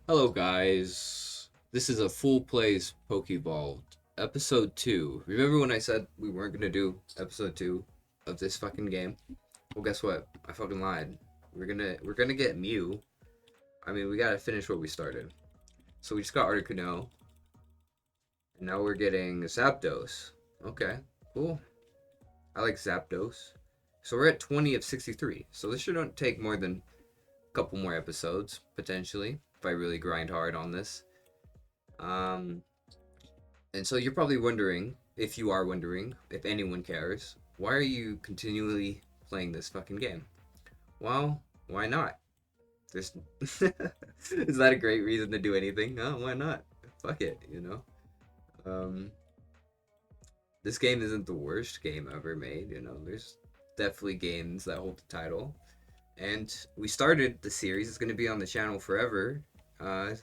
Hello, guys. This is a full plays Pokevolv, episode 2. Remember when I said we weren't gonna do episode 2 of this fucking game? Well, guess what? I fucking lied. We're gonna get Mew. I mean, we gotta finish what we started. So we just got Articuno, and now we're getting Zapdos. Okay, cool. I like Zapdos. So we're at 20 of 63. So this shouldn't take more than a couple more episodes, potentially, if I really grind hard on this. Um, And so you're probably wondering, if you are wondering, if anyone cares, why are you continually playing this fucking game? Well, why not? There's is that a great reason to do anything? No, why not? Fuck it, you know. Um, this game isn't the worst game ever made. You know, there's definitely games that hold the title, and we started the series. It's gonna be on the channel forever, so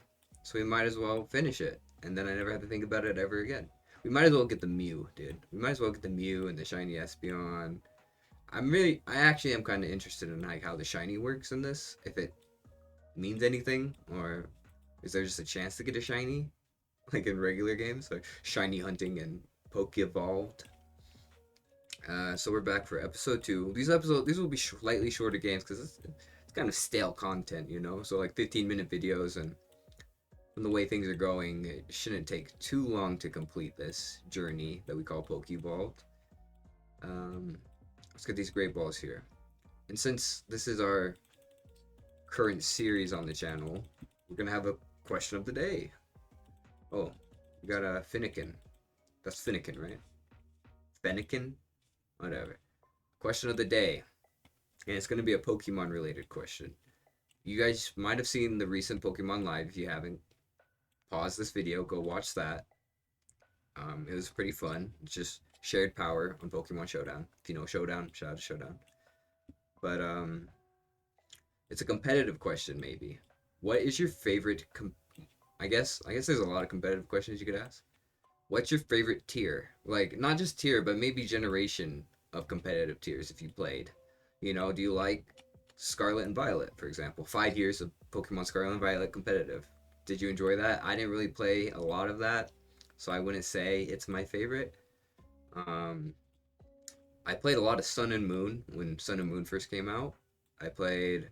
we might as well finish it, and then I never have to think about it ever again. We might as well get the Mew, dude. We might as well get the Mew and the shiny Espeon. I actually am kind of interested in like how the shiny works in this. If it means anything, or is there just a chance to get a shiny, like in regular games, like shiny hunting and Pokevolved. So we're back for episode 2. These will be slightly shorter games because it's kind of stale content, you know. So like 15-minute videos, and from the way things are going, it shouldn't take too long to complete this journey that we call Pokeball. Um, let's get these great balls here. And since this is our current series on the channel, we're gonna have a question of the day. Oh, we got a Finnegan. That's Finnegan, right? Fennekin? Whatever. Question of the day. And it's gonna be a Pokemon related question. You guys might have seen the recent Pokemon Live. If you haven't, pause this video, go watch that. It was pretty fun. It's just shared power on Pokemon Showdown. If you know Showdown, shout out to Showdown. But it's a competitive question, maybe. What is your favorite? I guess there's a lot of competitive questions you could ask. What's your favorite tier? Like not just tier, but maybe generation of competitive tiers if you played. You know, do you like Scarlet and Violet, for example? 5 years of Pokemon Scarlet and Violet competitive. Did you enjoy that? I didn't really play a lot of that, so I wouldn't say it's my favorite. Um, I played a lot of Sun and Moon when Sun and Moon first came out. I played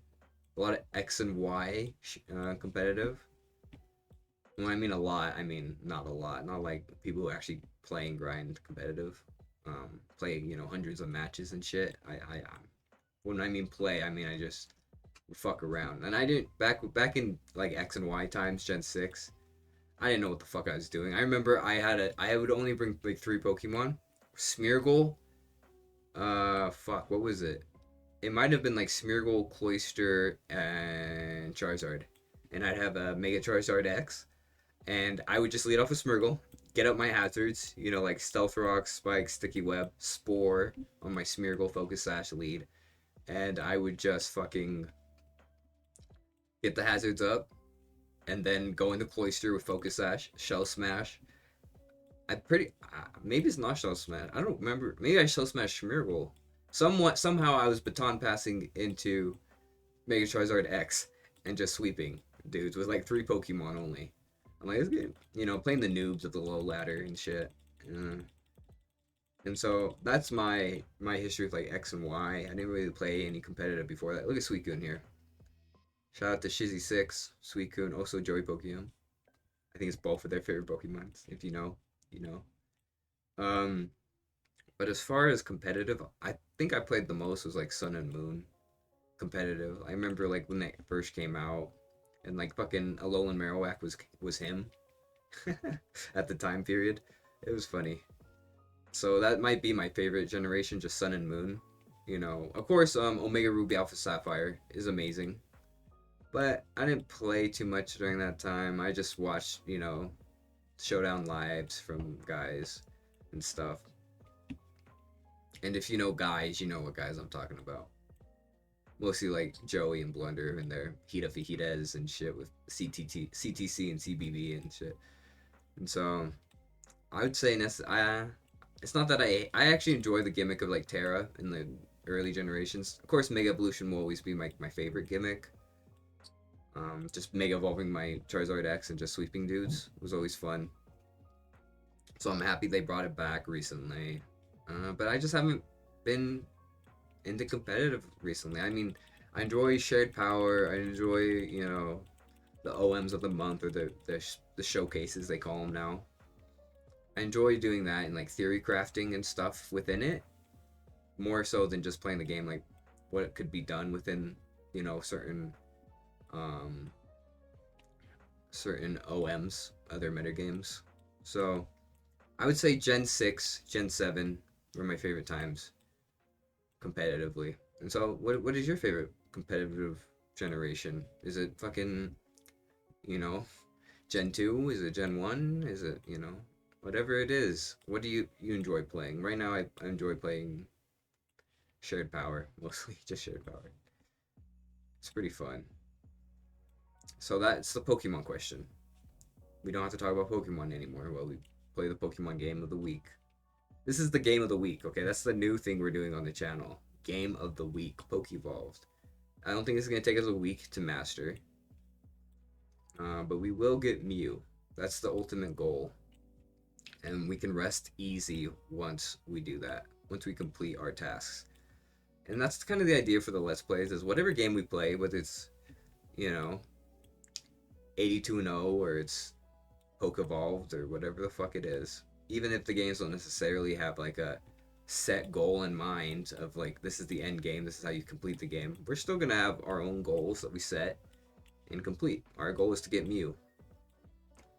a lot of X and Y competitive. When I mean a lot, I mean not a lot. Not like people who actually play and grind competitive. Play hundreds of matches and shit. When I mean play, I mean I just fuck around. And I didn't back in like X and Y times, Gen 6. I didn't know what the fuck I was doing. I remember I would only bring like 3 Pokemon. Smeargle. Fuck, what was it? It might have been like Smeargle, Cloyster, and Charizard. And I'd have a Mega Charizard X. And I would just lead off with Smeargle, get up my hazards, like Stealth Rock, Spike, Sticky Web, Spore on my Smeargle Focus Sash lead. And I would just fucking get the hazards up, and then go into Cloyster with Focus Sash, Shell Smash. Maybe it's not Shell Smash. I don't remember. Maybe I Shell Smash Smeargle. Somehow I was baton passing into Mega Charizard X and just sweeping dudes with like 3 Pokemon only. I'm like, this game, playing the noobs at the low ladder and shit. Uh, and so that's my history with like X and Y. I didn't really play any competitive before that. Look at Suicune here. Shout out to Shizzy6, Suicune, also Joey Pokemon. I think it's both of their favorite Pokemons. If you know, you know. Um, but as far as competitive, I think I played the most was like Sun and Moon competitive. I remember like when they first came out, and like fucking Alolan Marowak was him at the time period. It was funny. So that might be my favorite generation, just Sun and Moon. Of course, Omega Ruby Alpha Sapphire is amazing, but I didn't play too much during that time. I just watched, showdown lives from guys and stuff. And if you know guys, you know what guys I'm talking about. Mostly like Joey and Blunder and their Hita Fajitas and shit with CTC and CBB and shit. And so I would say it's not that I actually enjoy the gimmick of like Terra in the early generations. Of course, Mega Evolution will always be my favorite gimmick. Just mega evolving my Charizard X and just sweeping dudes was always fun. So I'm happy they brought it back recently. But I just haven't been into competitive recently. I mean, I enjoy shared power. I enjoy, the OMs of the month, or the showcases they call them now. I enjoy doing that and like theory crafting and stuff within it, more so than just playing the game. Like what could be done within, certain um certain OMs, other metagames. So I would say Gen 6, Gen 7 were my favorite times competitively. And so what is your favorite competitive generation? Is it fucking, you know, Gen 2? Is it Gen 1? Is it, whatever it is? What do you enjoy playing? Right now I enjoy playing shared power, mostly just shared power. It's pretty fun. So that's the Pokemon question. We don't have to talk about Pokemon anymore while we play the Pokemon game of the week. This is the game of the week, okay? That's the new thing we're doing on the channel. Game of the week, Pokevolv. I don't think it's gonna take us a week to master, but we will get Mew. That's the ultimate goal, and we can rest easy once we do that. Once we complete our tasks, and that's kind of the idea for the Let's Plays. Is whatever game we play, whether it's you know 82-0 or it's Pokevolved or whatever the fuck it is. Even if the games don't necessarily have like a set goal in mind of like this is the end game, this is how you complete the game. We're still gonna have our own goals that we set and complete. Our goal is to get Mew,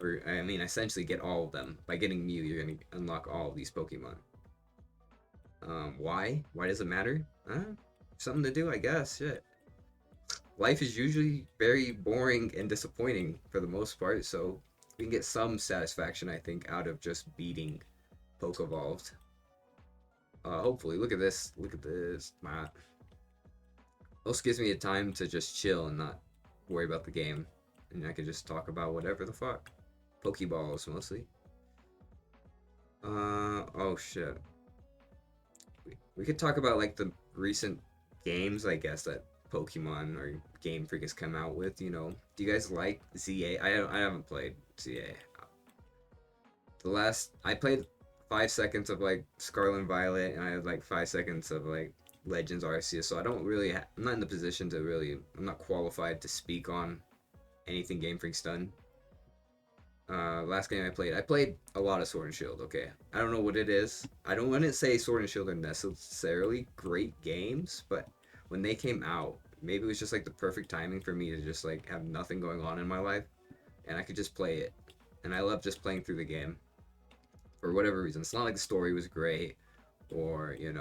or I mean, essentially get all of them. By getting Mew, you're gonna unlock all of these Pokemon. Why? Why does it matter? Something to do, I guess. Shit. Life is usually very boring and disappointing for the most part, so we can get some satisfaction, I think, out of just beating Pokevolved. Hopefully, look at this. Look at this. Matt. This gives me a time to just chill and not worry about the game, and I can just talk about whatever the fuck. Pokeballs mostly. Oh shit. We could talk about like the recent games, I guess, that Pokemon or Game Freak has come out with. Do you guys like ZA? I haven't played ZA. The last I played 5 seconds of like Scarlet and Violet, and I had like 5 seconds of like Legends Arceus. So I don't really. I'm not in the position to really. I'm not qualified to speak on anything Game Freak's done. Last game I played a lot of Sword and Shield. Okay, I don't know what it is. I don't want to say Sword and Shield are necessarily great games, but when they came out, maybe it was just like the perfect timing for me to just like have nothing going on in my life, and I could just play it. And I love just playing through the game for whatever reason. It's not like the story was great, or if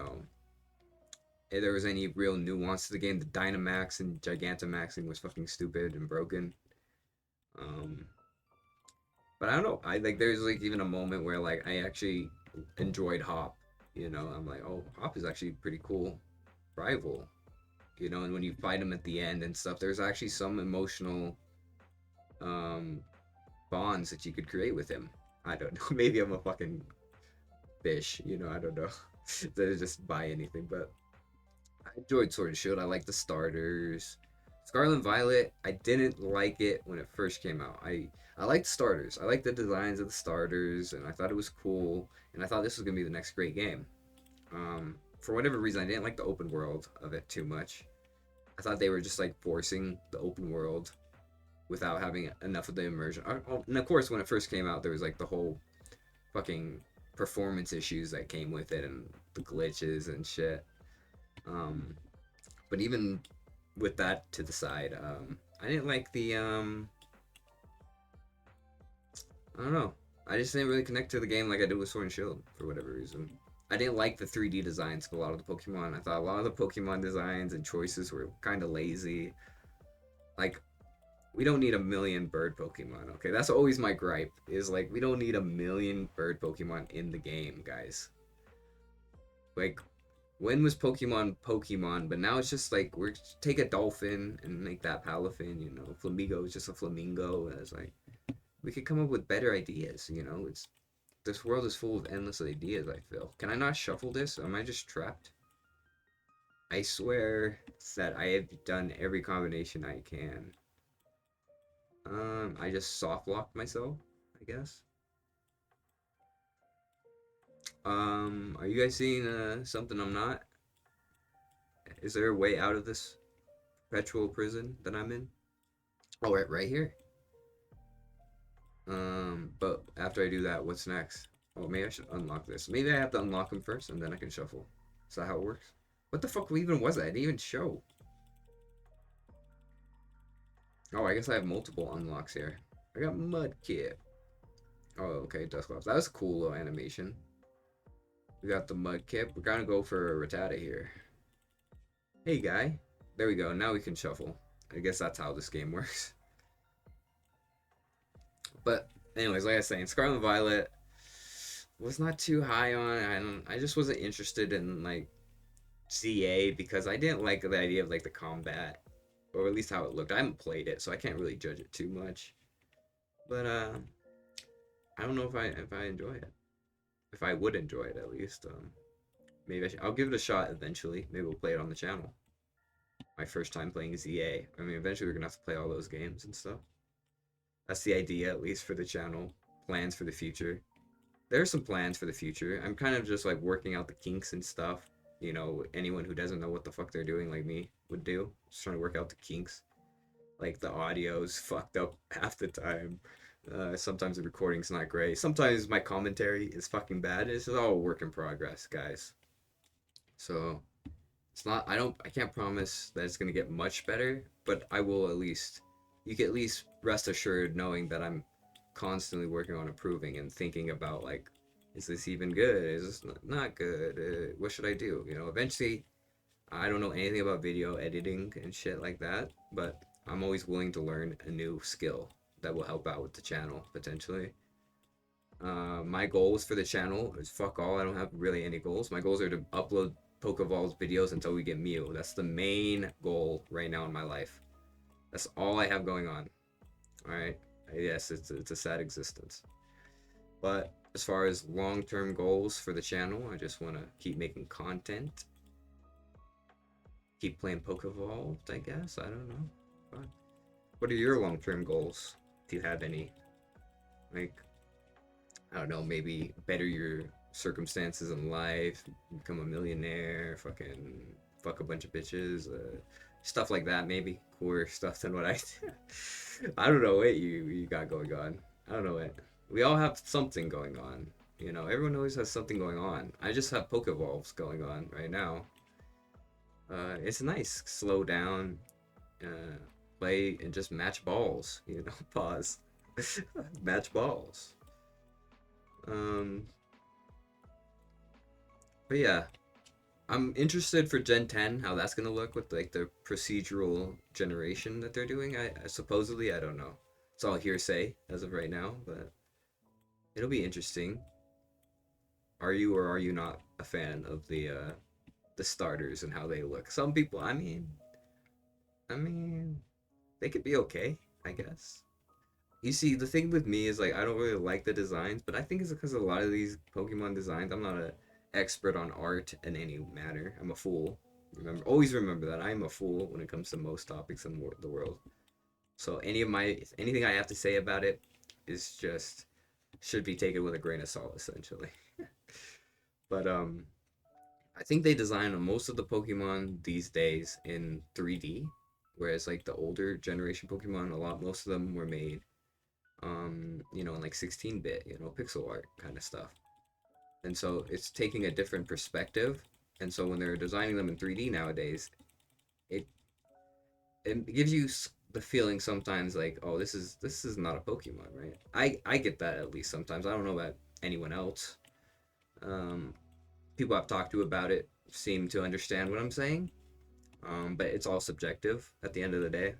there was any real nuance to the game. The Dynamax and Gigantamaxing was fucking stupid and broken. Um, But I don't know. I like there's like even a moment where like I actually enjoyed Hop. I'm like, oh, Hop is actually a pretty cool rival. And when you fight him at the end and stuff, there's actually some emotional um bonds that you could create with him. I don't know. Maybe I'm a fucking fish. I don't know. To just buy anything, but I enjoyed Sword and Shield. I like the starters. Scarlet and Violet, I didn't like it when it first came out. I liked starters. I liked the designs of the starters, and I thought it was cool. And I thought this was gonna be the next great game. For whatever reason, I didn't like the open world of it too much. I thought they were just like forcing the open world without having enough of the immersion. And of course, when it first came out, there was like the whole fucking performance issues that came with it and the glitches and shit. Um, but even with that to the side, I didn't like I don't know. I just didn't really connect to the game like I did with Sword and Shield for whatever reason. I didn't like the 3D designs of a lot of the Pokemon. I thought a lot of the Pokemon designs and choices were kind of lazy. Like, we don't need a million bird Pokemon, okay? That's always my gripe, is like, we don't need a million bird Pokemon in the game, guys. Like, when was Pokemon Pokemon? But now it's just like, we're take a dolphin and make that Palafin, Flamigo is just a Flamingo. And it's like, we could come up with better ideas. This world is full of endless ideas, I feel. Can I not shuffle this? Am I just trapped? I swear that I have done every combination I can. I just soft locked myself, I guess. Are you guys seeing something I'm not? Is there a way out of this perpetual prison that I'm in? Oh, right here. But after I do that, what's next? Oh, maybe I should unlock this. Maybe I have to unlock them first, and then I can shuffle. Is that how it works? What the fuck even was that? It didn't even show. Oh, I guess I have multiple unlocks here. I got Mudkip. Oh, okay, Dusclops. That was a cool little animation. We got the Mudkip. We're gonna go for a Rattata here. Hey, guy. There we go. Now we can shuffle. I guess that's how this game works. But anyways, like I was saying, Scarlet Violet was not too high on. I just wasn't interested in like CA because I didn't like the idea of like the combat, or at least how it looked. I haven't played it, so I can't really judge it too much. But I don't know if I enjoy it. If I would enjoy it at least. Maybe I'll give it a shot eventually. Maybe we'll play it on the channel. My first time playing ZA. I mean, eventually we're gonna have to play all those games and stuff. That's the idea, at least for the channel. Plans for the future. There are some plans for the future. I'm kind of just like working out the kinks and stuff. You know, anyone who doesn't know what the fuck they're doing, like me, would do. Just trying to work out the kinks. Like the audio's fucked up half the time. Sometimes the recording's not great. Sometimes my commentary is fucking bad. It's all a work in progress, guys. So it's not. I can't promise that it's gonna get much better, but I will at least. You can at least rest assured knowing that I'm constantly working on improving and thinking about like, is this even good? Is this not good? What should I do? You know, eventually, I don't know anything about video editing and shit like that, but I'm always willing to learn a new skill that will help out with the channel potentially. My goals for the channel is fuck all. I don't have really any goals. My goals are to upload Pokevolv's videos until we get Mew. That's the main goal right now in my life. That's all I have going on. All right. Yes, it's a sad existence. But as far as long-term goals for the channel, I just want to keep making content, keep playing Pokevolv, I guess. I don't know. But what are your long-term goals, if you have any? Like, I don't know, maybe better your circumstances in life, become a millionaire, fucking fuck a bunch of bitches, stuff like that. Maybe cooler stuff than what I. I don't know what you got going on. I don't know what. We all have something going on. You know, everyone always has something going on. I just have Pokevolves going on right now. It's nice. Slow down, uh, play, and just match balls. You know, pause. Match balls. Um, but yeah, I'm interested for Gen 10 how that's gonna look with like the procedural generation that they're doing. I supposedly I don't know. It's all hearsay as of right now, but it'll be interesting. Are you or are you not a fan of the starters and how they look? Some people, I mean, they could be okay, I guess. You see, the thing with me is like I don't really like the designs, but I think it's because a lot of these Pokemon designs, I'm not an expert on art in any matter. I'm a fool. Remember, always remember that I am a fool when it comes to most topics in the world. So anything I have to say about it is just should be taken with a grain of salt, essentially. But I think they design most of the Pokemon these days in 3D, whereas like the older generation Pokemon, most of them were made in like 16-bit, pixel art kind of stuff. And so it's taking a different perspective. And so when they're designing them in 3D nowadays, it it gives you the feeling sometimes like, oh, this is not a Pokemon, right? I get that at least sometimes. I don't know about anyone else. Um, People I've talked to about it seem to understand what I'm saying. But it's all subjective at the end of the day.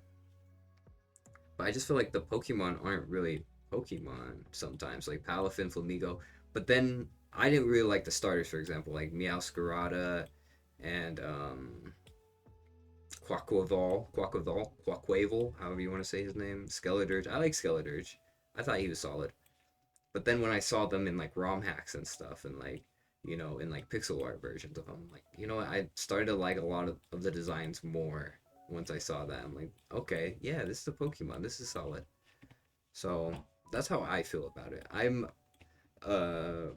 But I just feel like the Pokemon aren't really Pokemon sometimes, like Palafin, Flamigo. But then I didn't really like the starters, for example, like Meowscarada and Quaquaval, however you want to say his name, Skeledirge. I like Skeledirge. I thought he was solid. But then when I saw them in like ROM hacks and stuff, and like in like pixel art versions of them, like I started to like a lot of the designs more once I saw that. I'm like, okay, yeah, this is a Pokemon. This is solid. So that's how I feel about it. Uh,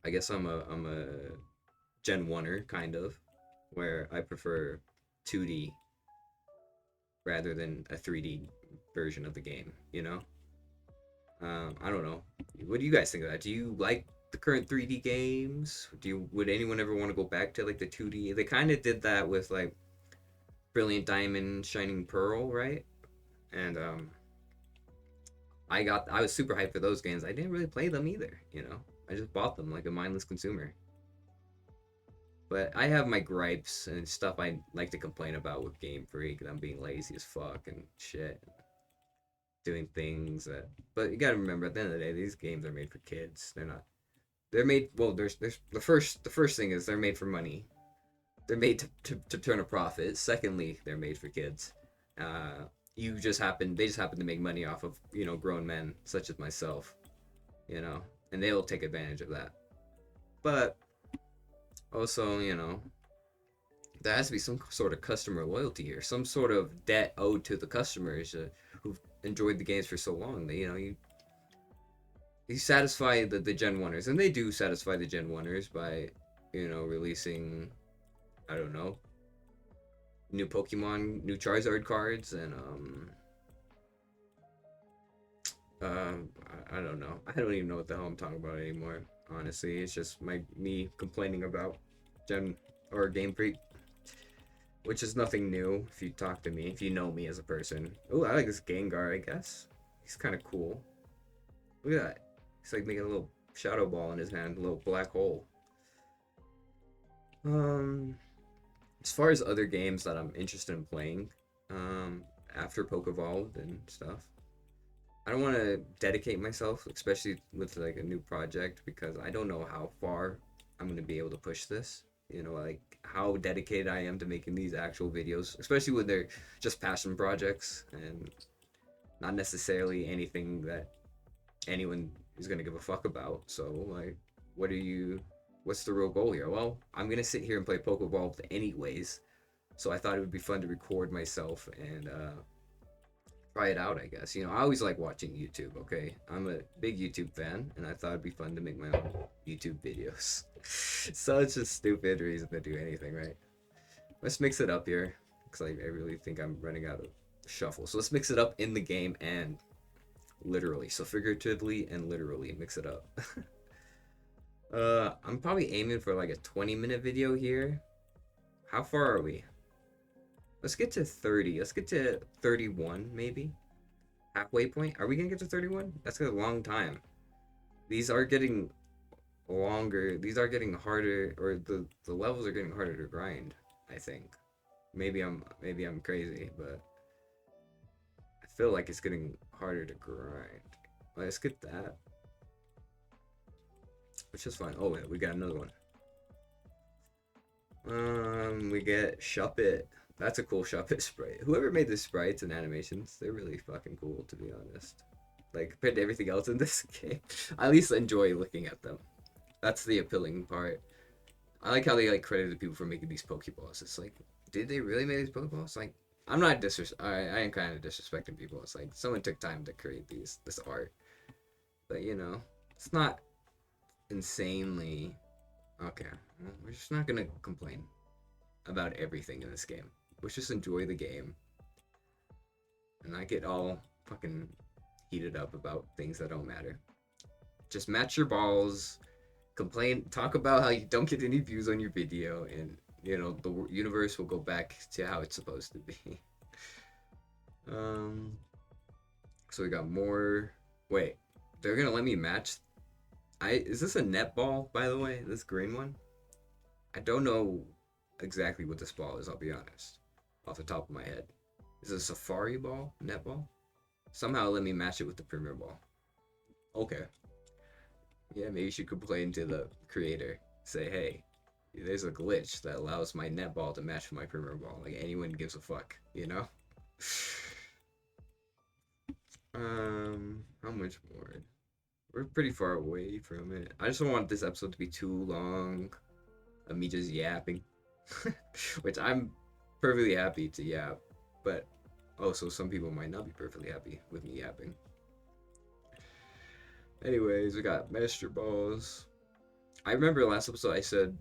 I guess I'm a Gen 1er kind of, where I prefer 2D rather than a 3D version of the game. You know, I don't know. What do you guys think of that? Do you like the current 3D games? Would anyone ever want to go back to like the 2D? They kind of did that with like Brilliant Diamond, Shining Pearl, right? And I was super hyped for those games. I didn't really play them either, you know. I just bought them like a mindless consumer. But I have my gripes and stuff I like to complain about with Game Freak, and I'm being lazy as fuck and shit, doing things that. But you gotta remember, at the end of the day, these games are made for kids. They're not. They're made. Well, there's the first thing is they're made for money. They're made to turn a profit. Secondly, they're made for kids. Uh, they just happen to make money off of grown men such as myself, and they'll take advantage of that. But also, there has to be some sort of customer loyalty here, some sort of debt owed to the customers who've enjoyed the games for so long. That you satisfy the Gen 1ers, and they do satisfy the Gen 1ers by releasing, I don't know, new Pokemon, new Charizard cards, and I don't know. I don't even know what the hell I'm talking about anymore. Honestly, it's just me complaining about Gen or Game Freak, which is nothing new. If you talk to me, if you know me as a person. Oh, I like this Gengar. I guess he's kind of cool. Look at that. He's like making a little shadow ball in his hand, a little black hole. Um, as far as other games that I'm interested in playing, after Pokevolv and stuff, I don't want to dedicate myself, especially with like a new project, because I don't know how far I'm going to be able to push this. Like how dedicated I am to making these actual videos, especially when they're just passion projects and not necessarily anything that anyone is going to give a fuck about. So, like, what's the real goal here? Well, I'm going to sit here and play Pokevolv anyways. So I thought it would be fun to record myself and try it out, I guess. I always like watching YouTube, okay? I'm a big YouTube fan, and I thought it'd be fun to make my own YouTube videos. Such a stupid reason to do anything, right? Let's mix it up here, because I really think I'm running out of shuffle. So let's mix it up in the game and literally. So figuratively and literally mix it up. I'm probably aiming for like a 20-minute video here. How far are we? Let's get to 30. Let's get to 31, maybe. Halfway point. Are we gonna get to 31? That's a long time. These are getting longer. These are getting harder, or the levels are getting harder to grind, I think. Maybe I'm crazy, but I feel like it's getting harder to grind. Let's get that. Which is fine. Oh wait, we got another one. We get Shuppet. That's a cool Shuppet sprite. Whoever made the sprites and animations, they're really fucking cool, to be honest. Like, compared to everything else in this game, I at least enjoy looking at them. That's the appealing part. I like how they like credited people for making these Pokeballs. It's like, did they really make these Pokeballs? Like, I'm not I am kind of disrespecting people. It's like someone took time to create this art, but it's not insanely okay. Well, we're just not gonna complain about everything in this game. Let's just enjoy the game and not get all fucking heated up about things that don't matter. Just match your balls, complain, talk about how you don't get any views on your video, and the universe will go back to how it's supposed to be. So we got more. Wait, they're gonna let me match. Is this a netball, by the way? This green one? I don't know exactly what this ball is. I'll be honest, off the top of my head. Is it a safari ball? Netball? Somehow let me match it with the premier ball. Okay. Yeah, maybe you should complain to the creator. Say, hey, there's a glitch that allows my netball to match with my premier ball. Like, anyone gives a fuck, you know? How much more? We're pretty far away from it. I just don't want this episode to be too long of me just yapping. Which I'm perfectly happy to yap, but also some people might not be perfectly happy with me yapping. Anyways, we got Master Balls. I remember last episode I said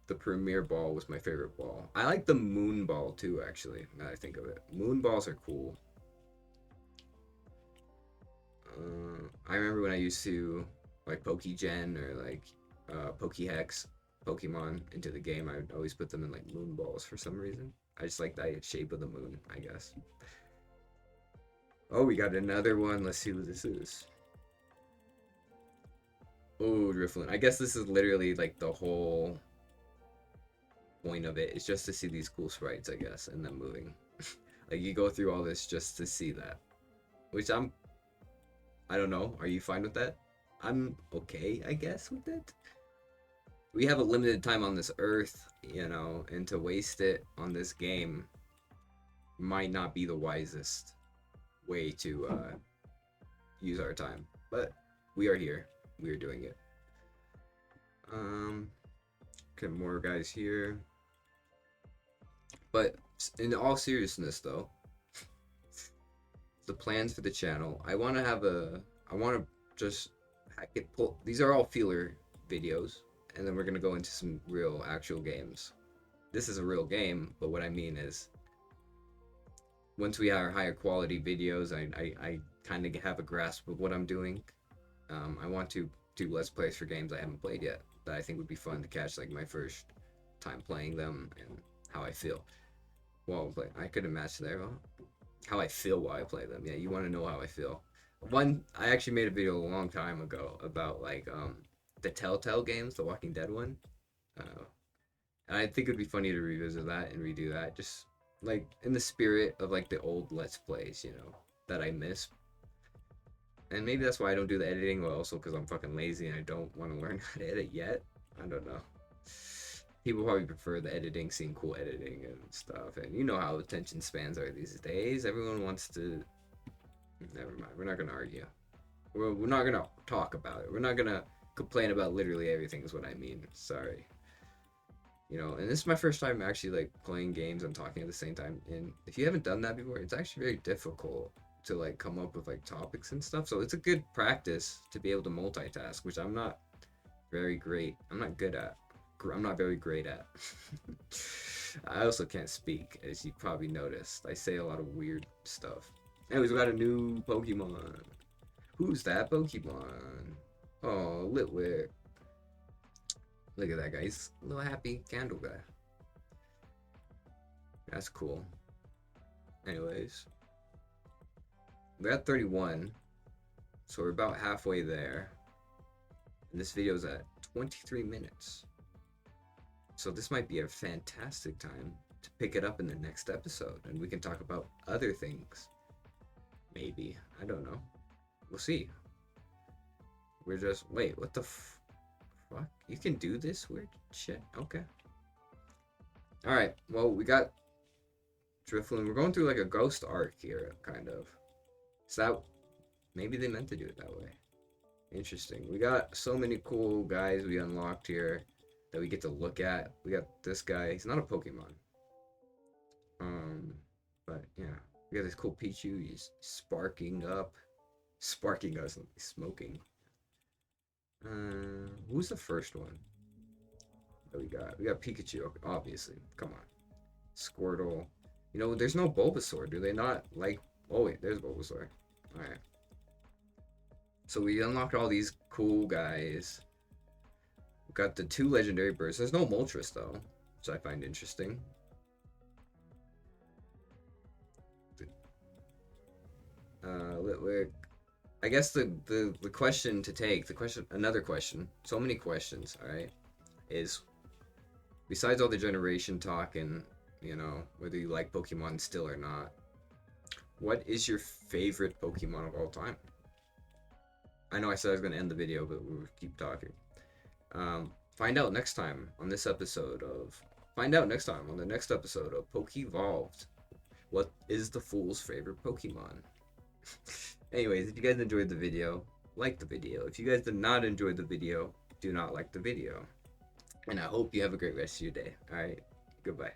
the Premier Ball was my favorite ball. I like the Moon Ball too, actually, now that I think of it. Moon Balls are cool. I remember when I used to like Pokegen or like Pokehex Pokemon into the game, I would always put them in like moon balls for some reason. I just like the shape of the moon, I guess. Oh, we got another one. Let's see who this is. Oh, Drifloon. I guess this is literally like the whole point of it. It's just to see these cool sprites, I guess, and them moving. Like you go through all this just to see that. Which I don't know. Are you fine with that? I'm okay, I guess, with it. We have a limited time on this earth, you know, and to waste it on this game might not be the wisest way to use our time. But we are here. We are doing it. Okay, more guys here. But in all seriousness, though, the plans for the channel, I want to just pull. These are all feeler videos, and then we're gonna go into some real actual games. This is a real game, but what I mean is, once we have higher quality videos, I kind of have a grasp of what I'm doing. I want to do let's plays for games I haven't played yet that I think would be fun to catch, like my first time playing them and how I feel while playing. I couldn't match there. Well, how I feel while I play them. Yeah, you want to know how I feel. I actually made a video a long time ago about like the Telltale games, the Walking Dead one. And I think it'd be funny to revisit that and redo that, just like in the spirit of like the old Let's Plays, you know, that I miss. And maybe that's why I don't do the editing, but also because I'm fucking lazy and I don't want to learn how to edit yet. I don't know. People probably prefer the editing, seeing cool editing and stuff. And you know how attention spans are these days. Everyone wants to. Never mind. We're not gonna argue. We're not gonna talk about it. We're not gonna complain about literally everything. Is what I mean. Sorry. You know, and this is my first time actually like playing games and talking at the same time. And if you haven't done that before, it's actually very difficult to like come up with like topics and stuff. So it's a good practice to be able to multitask, which I'm not very great. I'm not good at. I'm not very great at. I also can't speak, as you probably noticed. I say a lot of weird stuff. Anyways, we got a new Pokemon. Who's that Pokemon? Oh, Litwick. Look at that guy. He's a little happy candle guy. That's cool. Anyways. We're at 31. So we're about halfway there. And this video's at 23 minutes. So this might be a fantastic time to pick it up in the next episode. And we can talk about other things. Maybe. I don't know. We'll see. We're just... Wait, what the fuck? You can do this weird shit? Okay. Alright, well, we got Drifloon. We're going through like a ghost arc here, kind of. So that... Maybe they meant to do it that way. Interesting. We got so many cool guys we unlocked here that we get to look at. We got this guy. He's not a Pokemon. But yeah. We got this cool Pichu. He's sparking up. Sparking us. Smoking. Who's the first one that we got? We got Pikachu, obviously. Come on. Squirtle. You know, there's no Bulbasaur. Do they not like... Oh, wait. There's Bulbasaur. Alright. So we unlocked all these cool guys. We got the 2 legendary birds. There's no Moltres, though, which I find interesting. Litwick. I guess the question to take, another question, so many questions, alright, is, besides all the generation talk and, you know, whether you like Pokemon still or not, what is your favorite Pokemon of all time? I know I said I was going to end the video, but we'll keep talking. Find out next time on this episode of... Find out next time on the next episode of Pokevolved. What is the fool's favorite Pokemon? Anyways, if you guys enjoyed the video, like the video. If you guys did not enjoy the video, do not like the video. And I hope you have a great rest of your day. Alright, goodbye.